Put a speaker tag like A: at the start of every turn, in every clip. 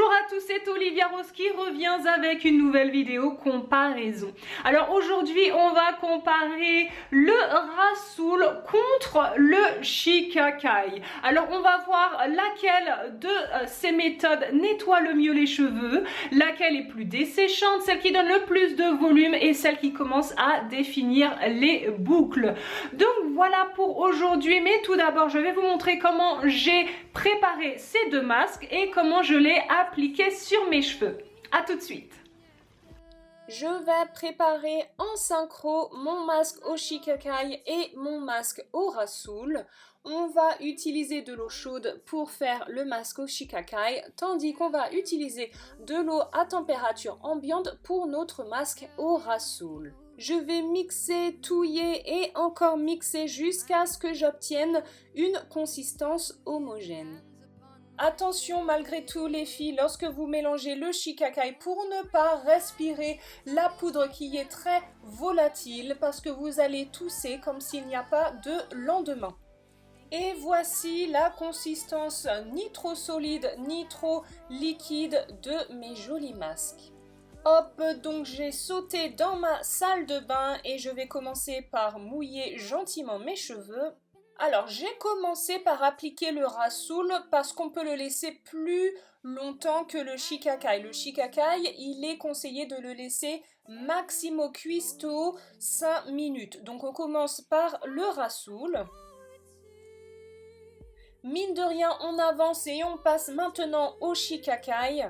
A: Bonjour à tous, c'est Olivia Rose qui revient avec une nouvelle vidéo comparaison. Alors aujourd'hui on va comparer le Rasool contre le Shikakai. Alors on va voir laquelle de ces méthodes nettoie le mieux les cheveux, laquelle est plus desséchante, celle qui donne le plus de volume et celle qui commence à définir les boucles. Donc voilà pour aujourd'hui, mais tout d'abord je vais vous montrer comment j'ai préparé ces deux masques et comment je l'ai appliqué sur mes cheveux. A tout de suite. Je vais préparer en synchro mon masque au Shikakai et mon masque au Rasool. On va utiliser de l'eau chaude pour faire le masque au Shikakai, tandis qu'on va utiliser de l'eau à température ambiante pour notre masque au Rasool. Je vais mixer, touiller et encore mixer jusqu'à ce que j'obtienne une consistance homogène. Attention malgré tout les filles, lorsque vous mélangez le Shikakai pour ne pas respirer la poudre qui est très volatile parce que vous allez tousser comme s'il n'y a pas de lendemain. Et voici la consistance ni trop solide ni trop liquide de mes jolis masques. Hop, donc j'ai sauté dans ma salle de bain et je vais commencer par mouiller gentiment mes cheveux. Alors j'ai commencé par appliquer le Rasool parce qu'on peut le laisser plus longtemps que le Shikakai. Le Shikakai, il est conseillé de le laisser maximo cuisto 5 minutes. Donc on commence par le Rasool. Mine de rien, on avance et on passe maintenant au Shikakai.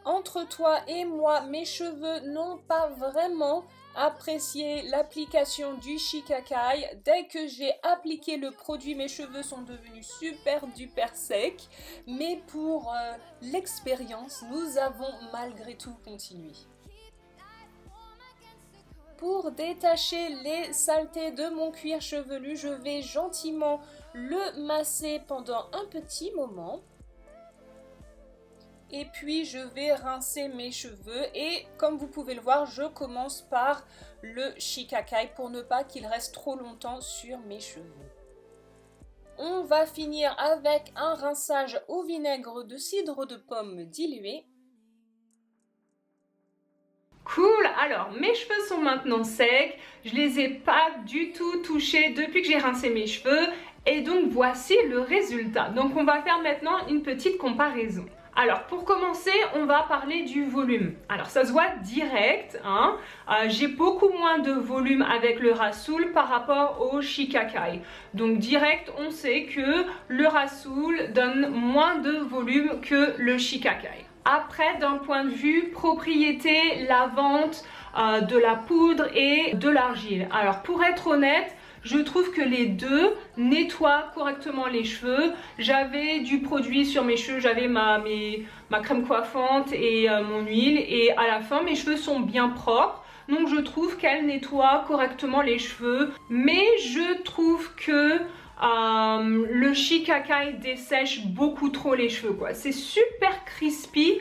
A: Entre toi et moi, mes cheveux n'ont pas vraiment apprécié l'application du Shikakai. Dès que j'ai appliqué le produit, mes cheveux sont devenus super duper secs. Mais pour l'expérience, nous avons malgré tout continué. Pour détacher les saletés de mon cuir chevelu, je vais gentiment le masser pendant un petit moment. Et puis je vais rincer mes cheveux et comme vous pouvez le voir, je commence par le Shikakai pour ne pas qu'il reste trop longtemps sur mes cheveux. On va finir avec un rinçage au vinaigre de cidre de pomme dilué. Cool, alors mes cheveux sont maintenant secs, je les ai pas du tout touchés depuis que j'ai rincé mes cheveux et donc voici le résultat. Donc on va faire maintenant une petite comparaison. Alors pour commencer, on va parler du volume. Alors ça se voit direct, hein. J'ai beaucoup moins de volume avec le Rasool par rapport au Shikakai. Donc direct, on sait que le Rasool donne moins de volume que le Shikakai. Après, d'un point de vue propriété, la vente de la poudre et de l'argile. Alors pour être honnête, je trouve que les deux nettoient correctement les cheveux. J'avais du produit sur mes cheveux, j'avais ma crème coiffante et mon huile. Et à la fin, mes cheveux sont bien propres. Donc je trouve qu'elle nettoie correctement les cheveux. Mais je trouve que le Shikakai dessèche beaucoup trop les cheveux, quoi. C'est super crispy,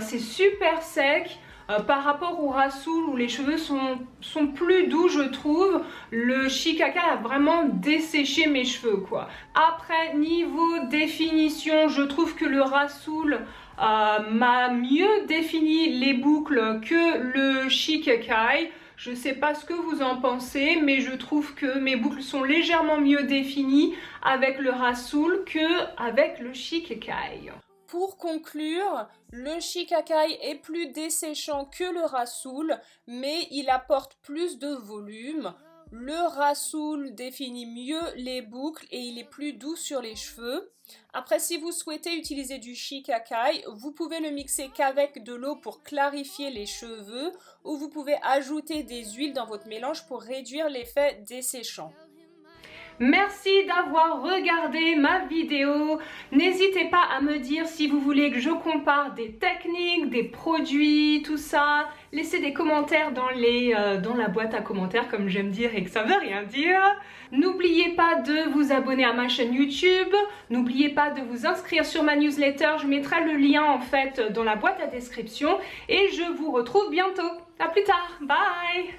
A: c'est super sec. Par rapport au Rasool où les cheveux sont plus doux, je trouve, le Shikakai a vraiment desséché mes cheveux, quoi. Après, niveau définition, je trouve que le Rasool m'a mieux défini les boucles que le Shikakai. Je ne sais pas ce que vous en pensez, mais je trouve que mes boucles sont légèrement mieux définies avec le Rasool qu'avec le Shikakai. Pour conclure, le Shikakai est plus desséchant que le Rasool, mais il apporte plus de volume. Le Rasool définit mieux les boucles et il est plus doux sur les cheveux. Après, si vous souhaitez utiliser du Shikakai, vous pouvez le mixer qu'avec de l'eau pour clarifier les cheveux ou vous pouvez ajouter des huiles dans votre mélange pour réduire l'effet desséchant. Merci d'avoir regardé ma vidéo. N'hésitez pas à me dire si vous voulez que je compare des techniques, des produits, tout ça. Laissez des commentaires dans la boîte à commentaires comme j'aime dire et que ça veut rien dire. N'oubliez pas de vous abonner à ma chaîne YouTube. N'oubliez pas de vous inscrire sur ma newsletter. Je mettrai le lien en fait dans la boîte à description. Et je vous retrouve bientôt. À plus tard. Bye!